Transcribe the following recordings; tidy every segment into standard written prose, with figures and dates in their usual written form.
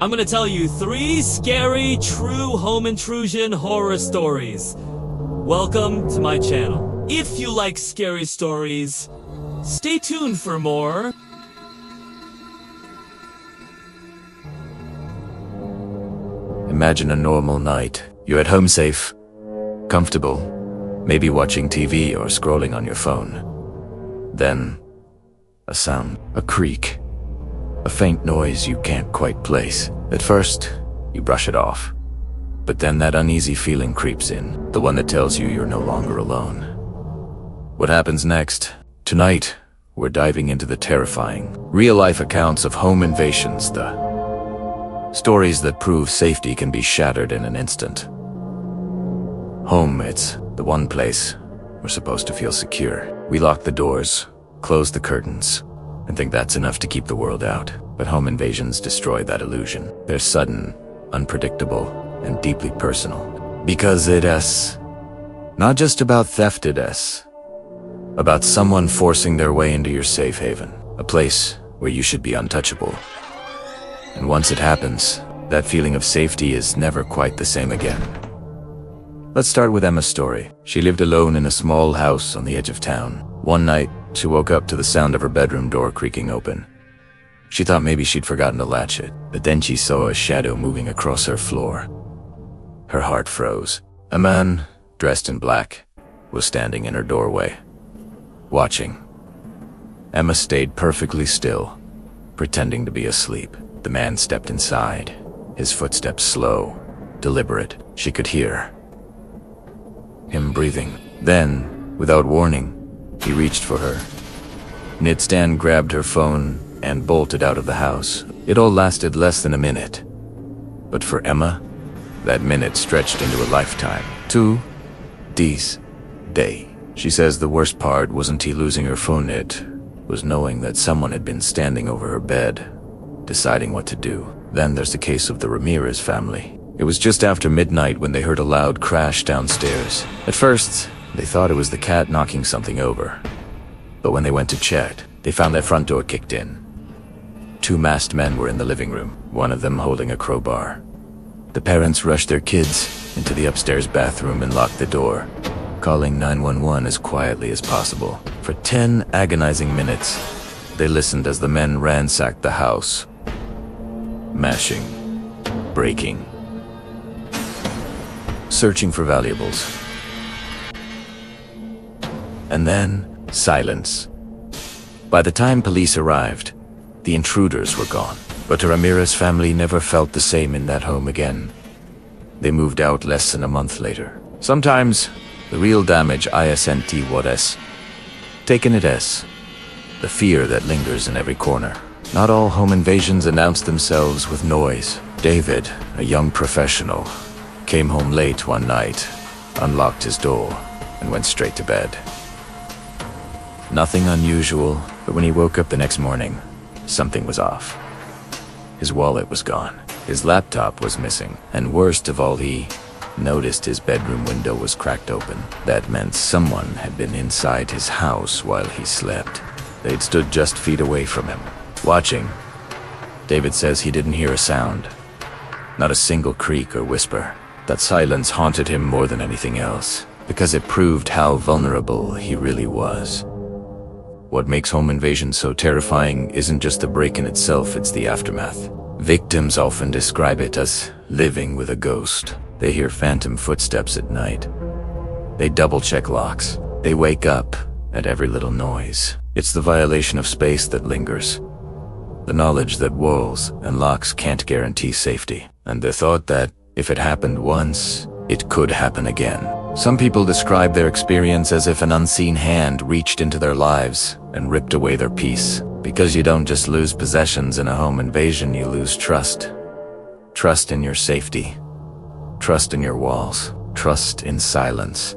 I'm gonna tell you 3 scary, true home intrusion horror stories. Welcome to my channel. If you like scary stories, stay tuned for more. Imagine a normal night. You're at home safe, comfortable, maybe watching TV or scrolling on your phone. Then, a sound, a creak, a faint noise you can't quite place. At first, you brush it off. But then that uneasy feeling creeps in, the one that tells you you're no longer alone. What happens next? Tonight, we're diving into the terrifying, real-life accounts of home invasions, the stories that prove safety can be shattered in an instant. Home, it's the one place we're supposed to feel secure. We lock the doors, close the curtains, and think that's enough to keep the world out. But home invasions destroy that illusion. They're sudden, unpredictable, and deeply personal. Because it's not just about theft, it's about someone forcing their way into your safe haven, a place where you should be untouchable. And once it happens, that feeling of safety is never quite the same again. Let's start with Emma's story. She lived alone in a small house on the edge of town. One night, she woke up to the sound of her bedroom door creaking open. She thought maybe she'd forgotten to latch it, but then she saw a shadow moving across her floor. Her heart froze. A man, dressed in black, was standing in her doorway, watching. Emma stayed perfectly still, pretending to be asleep. The man stepped inside, his footsteps slow, deliberate. She could hear him breathing. Then, without warning, he reached for her. Nitstan grabbed her phone and bolted out of the house. It all lasted less than a minute. But for Emma, that minute stretched into a lifetime. 2 days. She says the worst part wasn't he losing her phone, it was knowing that someone had been standing over her bed, deciding what to do. Then there's the case of the Ramirez family. It was just after midnight when they heard a loud crash downstairs. At first, they thought it was the cat knocking something over. But when they went to check, they found their front door kicked in. 2 masked men were in the living room, one of them holding a crowbar. The parents rushed their kids into the upstairs bathroom and locked the door, calling 911 as quietly as possible. For 10 agonizing minutes, they listened as the men ransacked the house, mashing, breaking, searching for valuables. And then, silence. By the time police arrived, the intruders were gone. But the Ramirez family never felt the same in that home again. They moved out less than a month later. Sometimes, the real damage isn't what is taken it as the fear that lingers in every corner. Not all home invasions announce themselves with noise. David, a young professional, came home late one night, unlocked his door, and went straight to bed. Nothing unusual, but when he woke up the next morning, something was off. His wallet was gone, his laptop was missing, and worst of all, he noticed his bedroom window was cracked open. That meant someone had been inside his house while he slept. They'd stood just feet away from him, watching. David says he didn't hear a sound, not a single creak or whisper. That silence haunted him more than anything else, because it proved how vulnerable he really was. What makes home invasion so terrifying isn't just the break-in itself, it's the aftermath. Victims often describe it as living with a ghost. They hear phantom footsteps at night. They double-check locks. They wake up at every little noise. It's the violation of space that lingers. The knowledge that walls and locks can't guarantee safety. And the thought that if it happened once, it could happen again. Some people describe their experience as if an unseen hand reached into their lives and ripped away their peace. Because you don't just lose possessions in a home invasion, you lose trust. Trust in your safety. Trust in your walls. Trust in silence.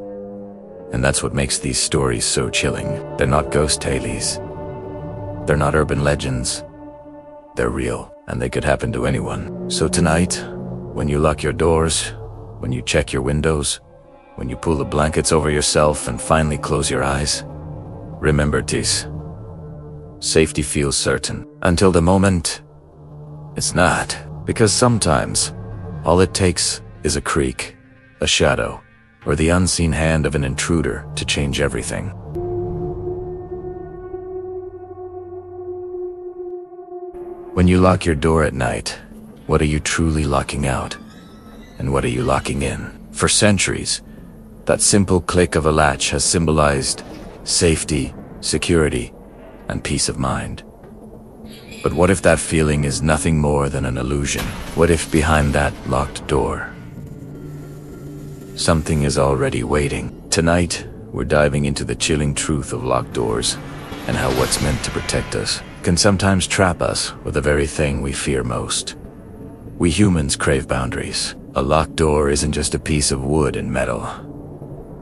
And that's what makes these stories so chilling. They're not ghost tales. They're not urban legends. They're real, and they could happen to anyone. So tonight, when you lock your doors, when you check your windows, when you pull the blankets over yourself and finally close your eyes, remember this. Safety feels certain until the moment it's not. Because sometimes, all it takes is a creak, a shadow, or the unseen hand of an intruder to change everything. When you lock your door at night, what are you truly locking out? And what are you locking in? For centuries, that simple click of a latch has symbolized safety, security, and peace of mind. But what if that feeling is nothing more than an illusion? What if behind that locked door, something is already waiting? Tonight, we're diving into the chilling truth of locked doors and how what's meant to protect us can sometimes trap us with the very thing we fear most. We humans crave boundaries. A locked door isn't just a piece of wood and metal.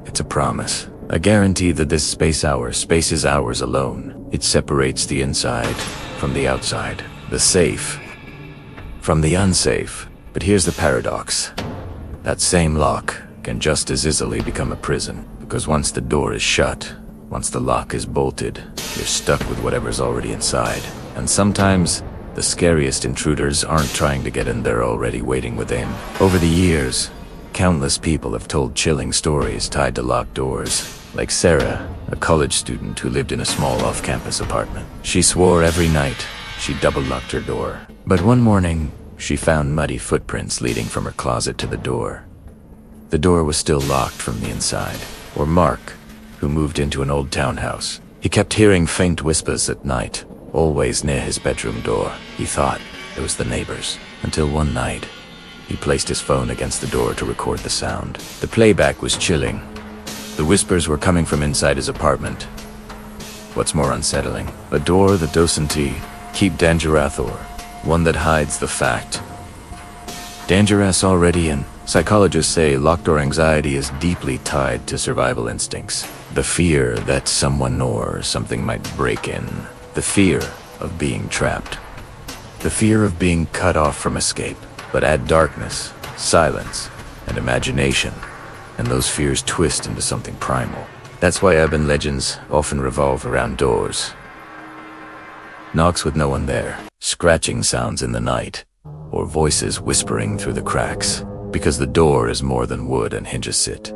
It's a promise. A guarantee that this space is ours alone. It separates the inside from the outside, the safe from the unsafe. But here's the paradox. That same lock can just as easily become a prison, because once the door is shut, once the lock is bolted, you're stuck with whatever's already inside. And sometimes, the scariest intruders aren't trying to get in, they're already waiting within. Over the years, countless people have told chilling stories tied to locked doors. Like Sarah, a college student who lived in a small off-campus apartment. She swore every night she double-locked her door. But one morning, she found muddy footprints leading from her closet to the door. The door was still locked from the inside. Or Mark, who moved into an old townhouse. He kept hearing faint whispers at night, always near his bedroom door. He thought it was the neighbors, until one night, he placed his phone against the door to record the sound. The playback was chilling. The whispers were coming from inside his apartment. What's more unsettling, a door that doesn't keep Dangerous, or one that hides the fact. Dangerous already in. Psychologists say locked door anxiety is deeply tied to survival instincts. The fear that someone or something might break in. The fear of being trapped. The fear of being cut off from escape. But add darkness, silence, and imagination, and those fears twist into something primal. That's why urban legends often revolve around doors. Knocks with no one there, scratching sounds in the night, or voices whispering through the cracks. Because the door is more than wood and hinges sit.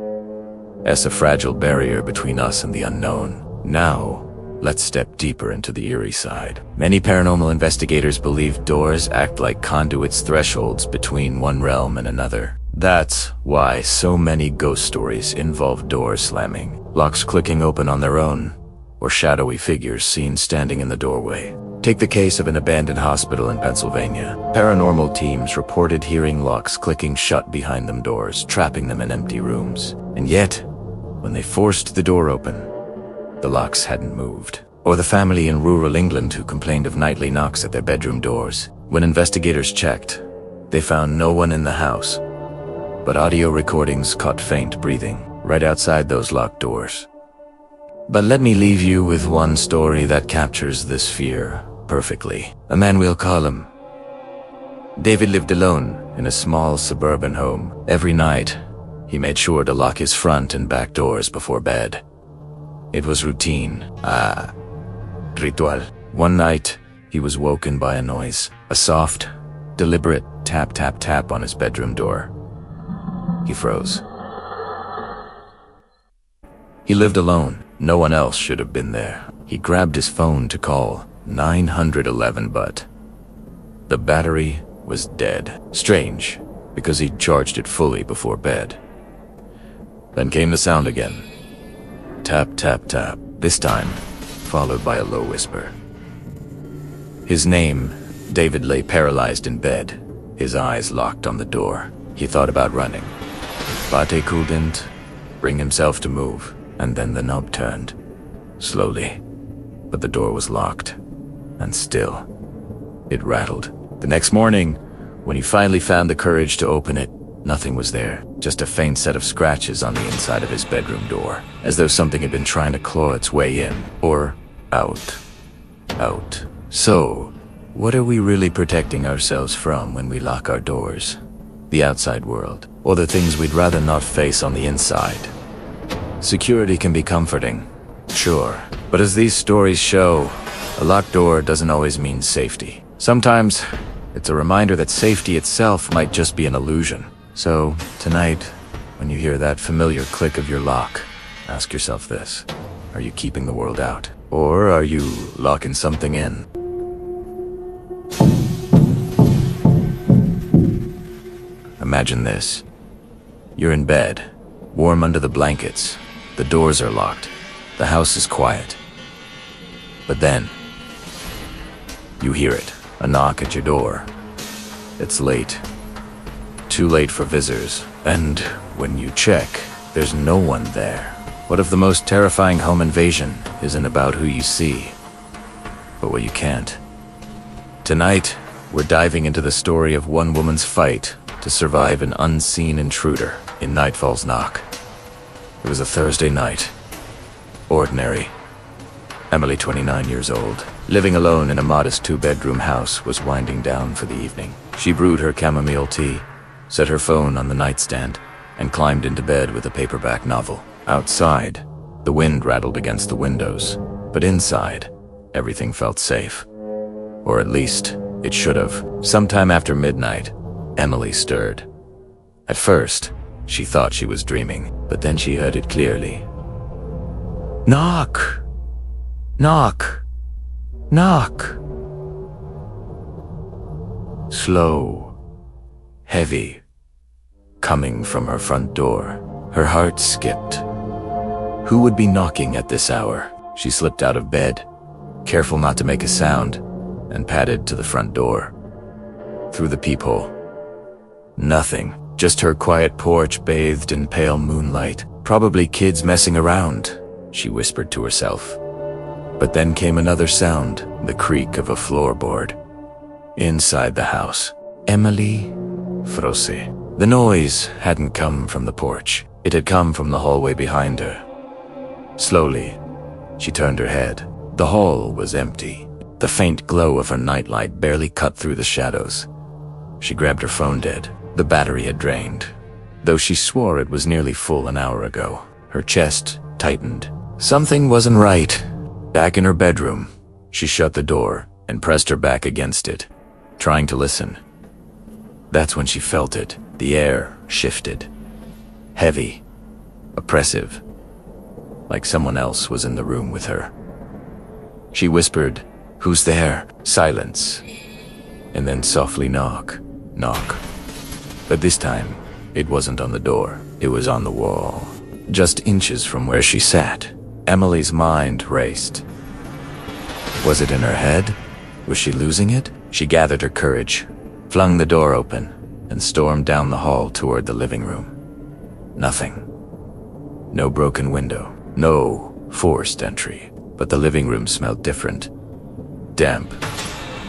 As a fragile barrier between us and the unknown. Now, let's step deeper into the eerie side. Many paranormal investigators believe doors act like conduits, thresholds between one realm and another. That's why so many ghost stories involve doors slamming, locks clicking open on their own, or shadowy figures seen standing in the doorway. Take the case of an abandoned hospital in Pennsylvania. Paranormal teams reported hearing locks clicking shut behind them, doors trapping them in empty rooms. And yet, when they forced the door open, the locks hadn't moved. Or the family in rural England who complained of nightly knocks at their bedroom doors. When investigators checked, they found no one in the house, but audio recordings caught faint breathing right outside those locked doors. But let me leave you with one story that captures this fear perfectly. A man, we'll call him David, lived alone in a small suburban home. Every night, he made sure to lock his front and back doors before bed. It was routine, ritual. One night, he was woken by a noise, a soft, deliberate tap, tap, tap on his bedroom door. He froze. He lived alone. No one else should have been there. He grabbed his phone to call 911, but the battery was dead. Strange, because he'd charged it fully before bed. Then came the sound again. Tap, tap, tap. This time, followed by a low whisper. His name, David, lay paralyzed in bed, his eyes locked on the door. He thought about running, but he couldn't bring himself to move. And then the knob turned, slowly, but the door was locked, and still, it rattled. The next morning, when he finally found the courage to open it, nothing was there, just a faint set of scratches on the inside of his bedroom door, as though something had been trying to claw its way in, or out. So, what are we really protecting ourselves from when we lock our doors? The outside world, or the things we'd rather not face on the inside? Security can be comforting, sure, but as these stories show, a locked door doesn't always mean safety. Sometimes, It's a reminder that safety itself might just be an illusion. So, tonight, when you hear that familiar click of your lock, ask yourself this. Are you keeping the world out? Or are you locking something in? Imagine this. You're in bed, warm under the blankets. The doors are locked. The house is quiet. But then, you hear it. A knock at your door. It's late. Too late for visitors. And when you check, there's no one there. What if the most terrifying home invasion isn't about who you see, but what you can't? Tonight, we're diving into the story of one woman's fight to survive an unseen intruder in Nightfall's Knock. It was a Thursday night. Ordinary. Emily, 29 years old, living alone in a modest two-bedroom house, was winding down for the evening. She brewed her chamomile tea, set her phone on the nightstand, and climbed into bed with a paperback novel. Outside, the wind rattled against the windows, but inside, everything felt safe. Or at least, it should have. Sometime after midnight, Emily stirred. At first, she thought she was dreaming, but then she heard it clearly. Knock! Knock! Knock! Slow, heavy, coming from her front door. Her heart skipped. Who would be knocking at this hour? She slipped out of bed, careful not to make a sound, and padded to the front door. Through the peephole, nothing. Just her quiet porch bathed in pale moonlight. Probably kids messing around, she whispered to herself. But then came another sound, the creak of a floorboard. Inside the house, Emily froze. The noise hadn't come from the porch. It had come from the hallway behind her. Slowly, she turned her head. The hall was empty. The faint glow of her nightlight barely cut through the shadows. She grabbed her phone dead. The battery had drained, though she swore it was nearly full an hour ago. Her chest tightened. Something wasn't right. Back in her bedroom, she shut the door and pressed her back against it, trying to listen. That's when she felt it. The air shifted. Heavy, oppressive, like someone else was in the room with her. She whispered, "Who's there?" Silence. And then softly knock, knock. But this time, it wasn't on the door. It was on the wall, just inches from where she sat. Emily's mind raced. Was it in her head? Was she losing it? She gathered her courage, flung the door open, and stormed down the hall toward the living room. Nothing. No broken window. No forced entry. But the living room smelled different. Damp.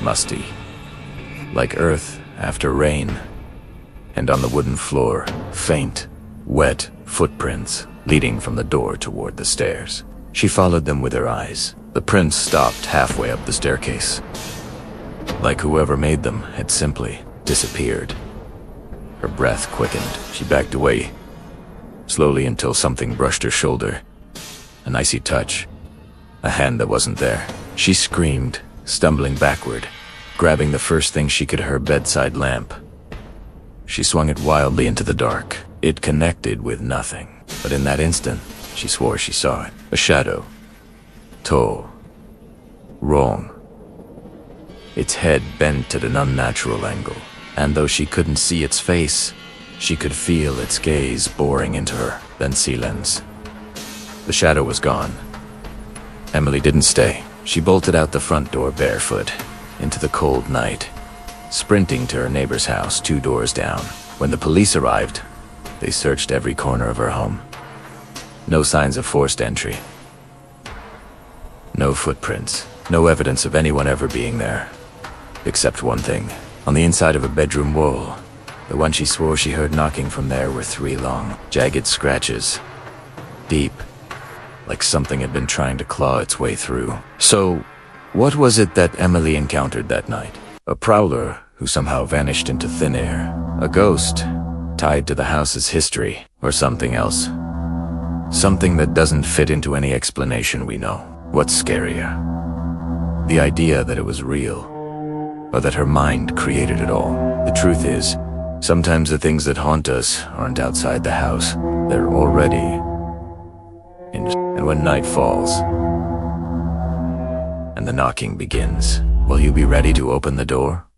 Musty. Like earth after rain. And on the wooden floor, faint, wet footprints leading from the door toward the stairs. She followed them with her eyes. The prints stopped halfway up the staircase. Like whoever made them had simply disappeared. Her breath quickened. She backed away, slowly, until something brushed her shoulder. An icy touch. A hand that wasn't there. She screamed, stumbling backward, grabbing the first thing she could, her bedside lamp. She swung it wildly into the dark. It connected with nothing. But in that instant, she swore she saw it. A shadow. Tall. Wrong. Its head bent at an unnatural angle. And though she couldn't see its face, she could feel its gaze boring into her. Then silence. The shadow was gone. Emily didn't stay. She bolted out the front door barefoot, into the cold night, sprinting to her neighbor's house 2 doors down. When the police arrived, they searched every corner of her home. No signs of forced entry. No footprints. No evidence of anyone ever being there. Except one thing. On the inside of a bedroom wall, the one she swore she heard knocking from there, were 3 long, jagged scratches. Deep. Like something had been trying to claw its way through. So, what was it that Emily encountered that night? A prowler who somehow vanished into thin air? A ghost tied to the house's history? Or something else? Something that doesn't fit into any explanation we know. What's scarier? The idea that it was real, or that her mind created it all. The truth is, sometimes the things that haunt us aren't outside the house. They're already in. And when night falls and the knocking begins, will you be ready to open the door?